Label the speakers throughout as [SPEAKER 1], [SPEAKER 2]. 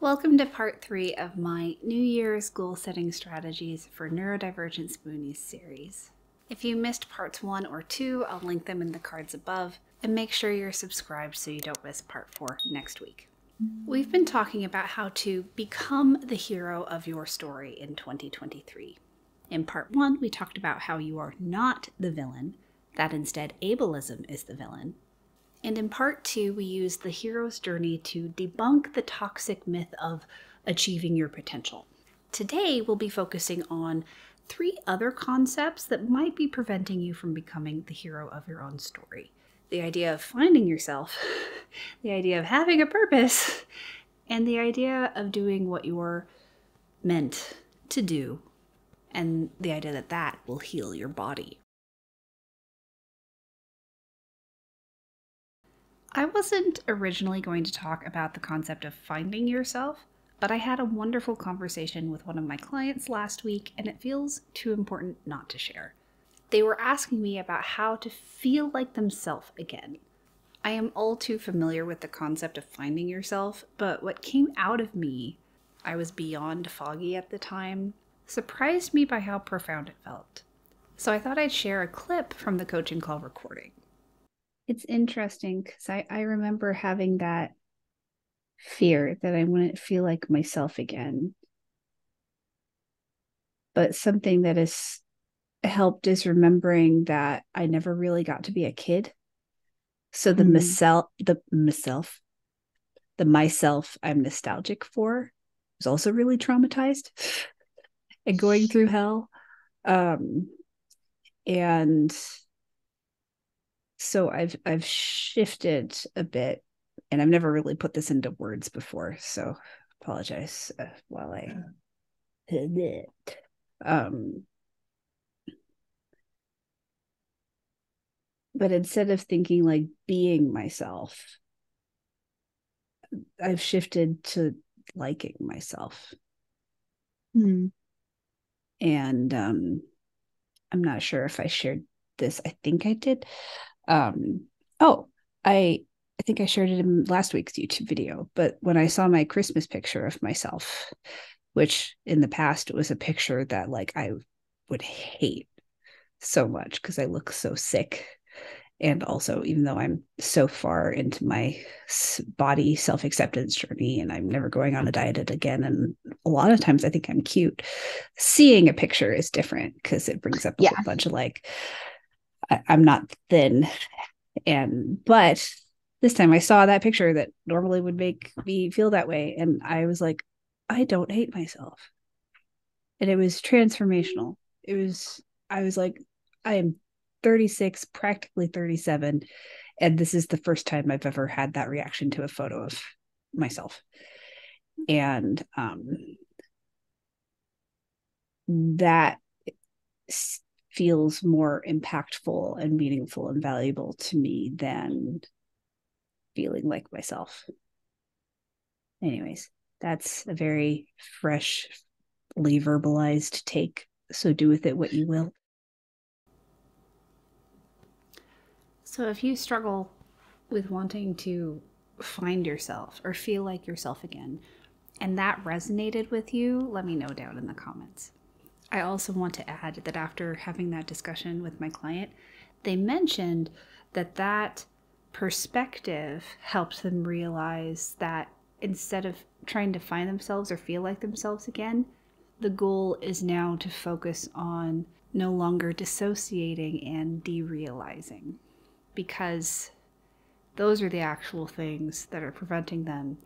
[SPEAKER 1] Welcome to part 3 of my New Year's goal setting strategies for neurodivergent spoonies series. If you missed parts 1 or 2, I'll link them in the cards above, and make sure you're subscribed so you don't miss part 4 next week. We've been talking about how to become the hero of your story in 2023. In part 1, we talked about how you are not the villain, that instead ableism is the villain. And in part 2, we used the hero's journey to debunk the toxic myth of achieving your potential. Today, we'll be focusing on 3 other concepts that might be preventing you from becoming the hero of your own story. The idea of finding yourself, the idea of having a purpose, and the idea of doing what you're meant to do, and the idea that that will heal your body. I wasn't originally going to talk about the concept of finding yourself, but I had a wonderful conversation with one of my clients last week, and it feels too important not to share. They were asking me about how to feel like themselves again. I am all too familiar with the concept of finding yourself, but what came out of me, I was beyond foggy at the time, surprised me by how profound it felt. So I thought I'd share a clip from the coaching call recording. It's interesting because I remember having that fear that I wouldn't feel like myself again. But something that has helped is remembering that I never really got to be a kid. So the myself I'm nostalgic for was also really traumatized and going through hell. And so I've shifted a bit, and I've never really put this into words before, so apologize while I did it. But instead of thinking like being myself, I've shifted to liking myself. And I'm not sure if I shared this. I think I did. I think I shared it in last week's YouTube video, but when I saw my Christmas picture of myself, which in the past was a picture that like I would hate so much because I look so sick. And also, even though I'm so far into my body self-acceptance journey and I'm never going on a diet again, and a lot of times I think I'm cute, seeing a picture is different because it brings up a whole bunch of like, I'm not thin. But this time I saw that picture that normally would make me feel that way. And I was like, I don't hate myself. And it was transformational. I was like, I am 36, practically 37. And this is the first time I've ever had that reaction to a photo of myself. And that feels more impactful and meaningful and valuable to me than feeling like myself. Anyways, that's a very freshly verbalized take, so do with it what you will. So if you struggle with wanting to find yourself or feel like yourself again, and that resonated with you, let me know down in the comments. I also want to add that after having that discussion with my client, they mentioned that that perspective helps them realize that instead of trying to find themselves or feel like themselves again, the goal is now to focus on no longer dissociating and derealizing, because those are the actual things that are preventing them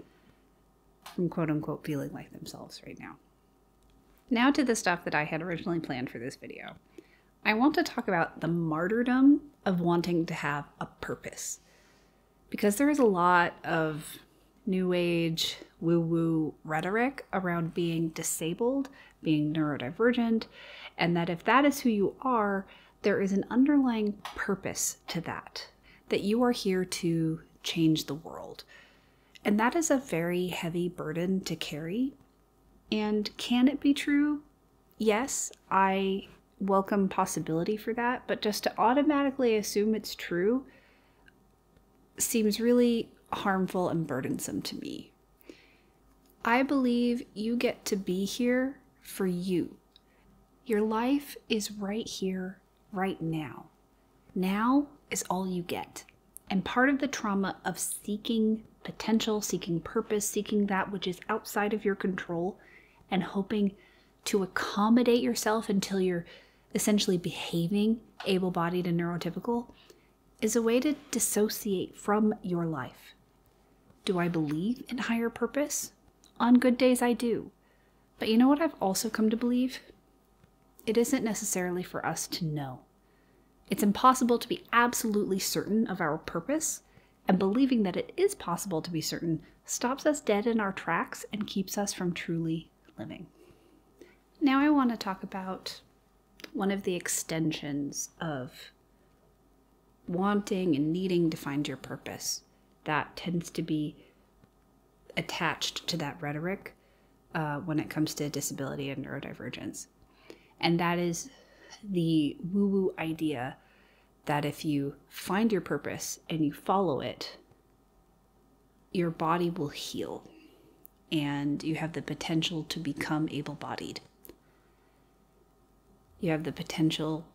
[SPEAKER 1] from quote unquote feeling like themselves right now. Now to the stuff that I had originally planned for this video. I want to talk about the martyrdom of wanting to have a purpose, because there is a lot of new age woo-woo rhetoric around being disabled, being neurodivergent, and that if that is who you are, there is an underlying purpose to that you are here to change the world. And that is a very heavy burden to carry. And can it be true? Yes, I welcome possibility for that, but just to automatically assume it's true seems really harmful and burdensome to me. I believe you get to be here for you. Your life is right here, right now. Now is all you get. And part of the trauma of seeking potential, seeking purpose, seeking that which is outside of your control, and hoping to accommodate yourself until you're essentially behaving able-bodied and neurotypical, is a way to dissociate from your life. Do I believe in higher purpose? On good days, I do. But you know what I've also come to believe? It isn't necessarily for us to know. It's impossible to be absolutely certain of our purpose, and believing that it is possible to be certain stops us dead in our tracks and keeps us from truly living. Now I want to talk about one of the extensions of wanting and needing to find your purpose that tends to be attached to that rhetoric when it comes to disability and neurodivergence. And that is the woo-woo idea that if you find your purpose and you follow it, your body will heal and you have the potential to become able-bodied. You have the potential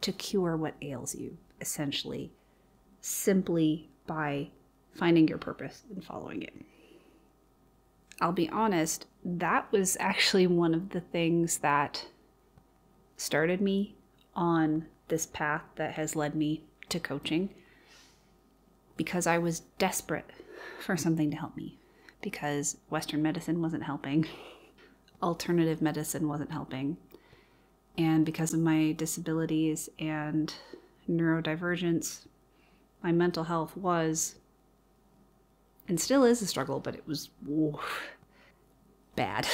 [SPEAKER 1] to cure what ails you, essentially, simply by finding your purpose and following it. I'll be honest, that was actually one of the things that started me on this path that has led me to coaching, because I was desperate for something to help me, because Western medicine wasn't helping, alternative medicine wasn't helping, and because of my disabilities and neurodivergence, my mental health was, and still is, a struggle, but it was bad.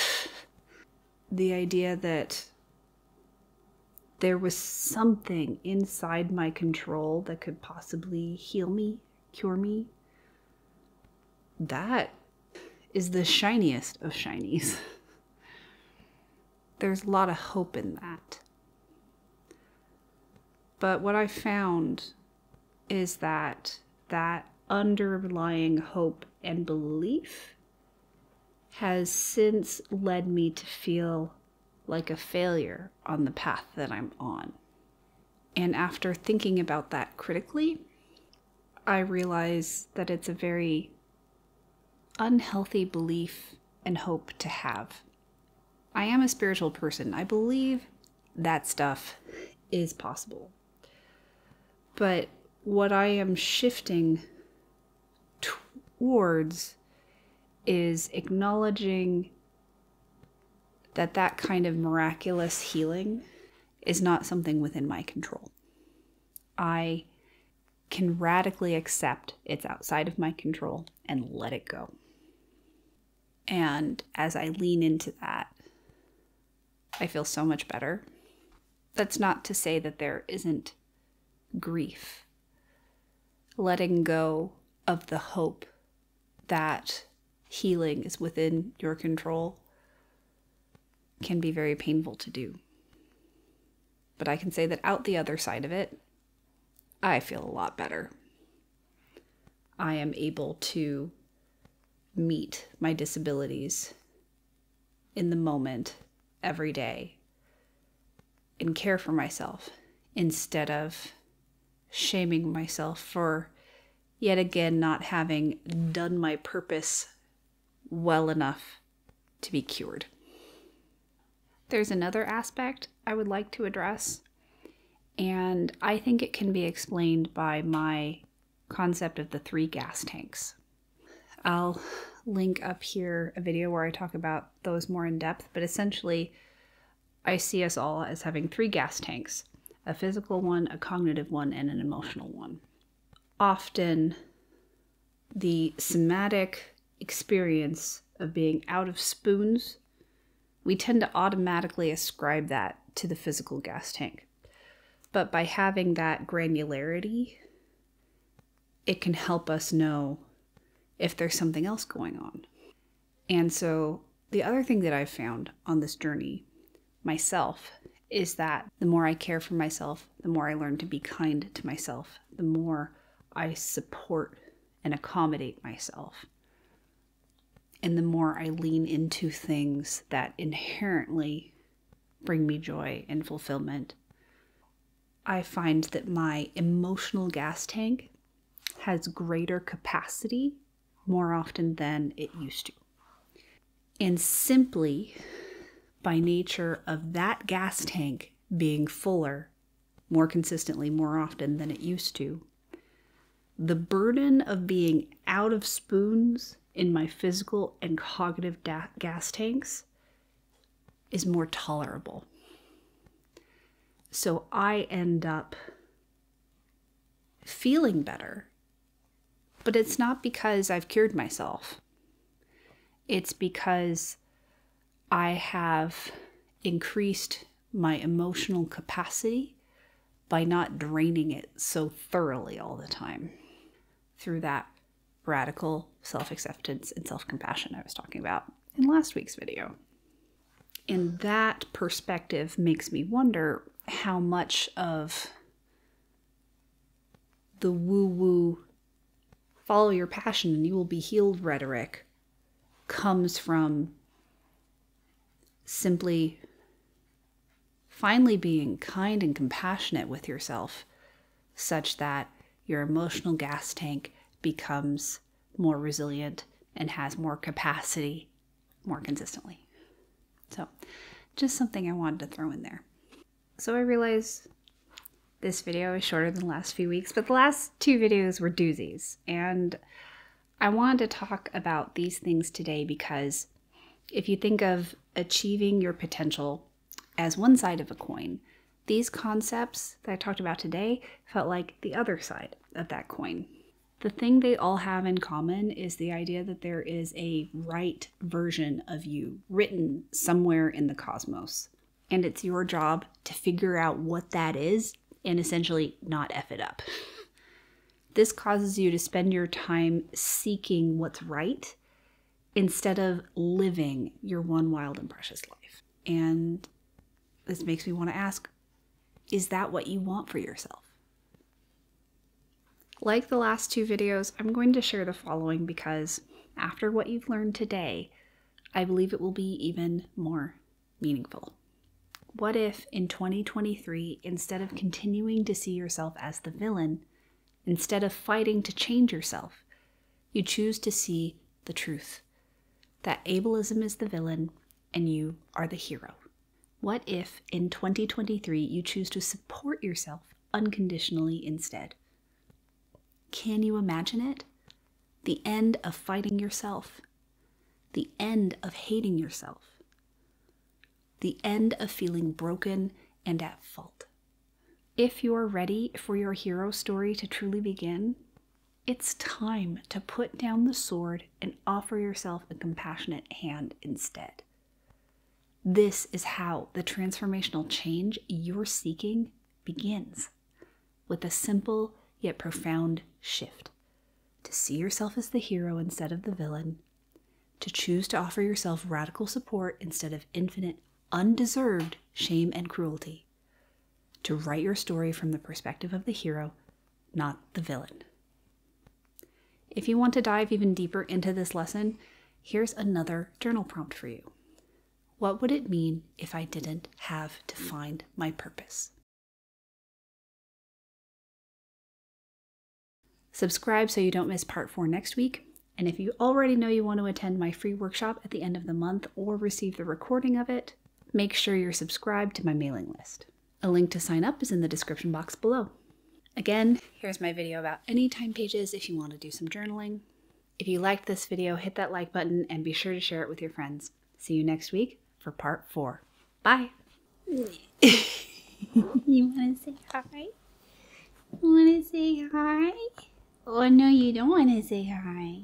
[SPEAKER 1] The idea that there was something inside my control that could possibly heal me, cure me, that is the shiniest of shinies. There's a lot of hope in that. But what I found is that underlying hope and belief has since led me to feel like a failure on the path that I'm on. And after thinking about that critically, I realize that it's a very unhealthy belief and hope to have. I am a spiritual person. I believe that stuff is possible. But what I am shifting towards is acknowledging that that kind of miraculous healing is not something within my control. I can radically accept it's outside of my control and let it go. And as I lean into that, I feel so much better. That's not to say that there isn't grief. Letting go of the hope that healing is within your control can be very painful to do. But I can say that out the other side of it, I feel a lot better. I am able to meet my disabilities in the moment, every day, and care for myself instead of shaming myself for yet again not having done my purpose well enough to be cured. There's another aspect I would like to address, and I think it can be explained by my concept of the 3 gas tanks. I'll link up here a video where I talk about those more in depth, but essentially I see us all as having 3 gas tanks: a physical one, a cognitive one, and an emotional one. Often the somatic experience of being out of spoons, we tend to automatically ascribe that to the physical gas tank. But by having that granularity, it can help us know if there's something else going on. And so the other thing that I've found on this journey myself is that the more I care for myself, the more I learn to be kind to myself, the more I support and accommodate myself. and the more I lean into things that inherently bring me joy and fulfillment, I find that my emotional gas tank has greater capacity more often than it used to. And simply by nature of that gas tank being fuller more consistently, more often than it used to, the burden of being out of spoons in my physical and cognitive gas tanks is more tolerable. So I end up feeling better, but it's not because I've cured myself. It's because I have increased my emotional capacity by not draining it so thoroughly all the time through that radical self-acceptance and self-compassion I was talking about in last week's video. And that perspective makes me wonder how much of the woo-woo follow your passion and you will be healed rhetoric comes from simply finally being kind and compassionate with yourself such that your emotional gas tank becomes more resilient and has more capacity more consistently. So just something I wanted to throw in there. So I realize this video is shorter than the last few weeks, but the last two videos were doozies. And I wanted to talk about these things today because if you think of achieving your potential as one side of a coin, these concepts that I talked about today felt like the other side of that coin. The thing they all have in common is the idea that there is a right version of you written somewhere in the cosmos. And it's your job to figure out what that is and essentially not F it up. This causes you to spend your time seeking what's right instead of living your one wild and precious life. And this makes me want to ask, is that what you want for yourself? Like the last two videos, I'm going to share the following because after what you've learned today, I believe it will be even more meaningful. What if in 2023, instead of continuing to see yourself as the villain, instead of fighting to change yourself, you choose to see the truth, that ableism is the villain and you are the hero? What if in 2023 you choose to support yourself unconditionally instead? Can you imagine it? The end of fighting yourself, the end of hating yourself, the end of feeling broken and at fault. If you're ready for your hero story to truly begin, it's time to put down the sword and offer yourself a compassionate hand instead. This is how the transformational change you're seeking begins, with a simple yet profound shift. To see yourself as the hero instead of the villain, to choose to offer yourself radical support instead of infinite, undeserved shame and cruelty, to write your story from the perspective of the hero, not the villain. If you want to dive even deeper into this lesson, here's another journal prompt for you. What would it mean if I didn't have to find my purpose? Subscribe so you don't miss part 4 next week. And if you already know you want to attend my free workshop at the end of the month or receive the recording of it, make sure you're subscribed to my mailing list. A link to sign up is in the description box below. Again, here's my video about anytime pages if you want to do some journaling. If you liked this video, hit that like button and be sure to share it with your friends. See you next week for part 4. Bye! You want to say hi? You want to say hi? Oh no, you don't want to say hi.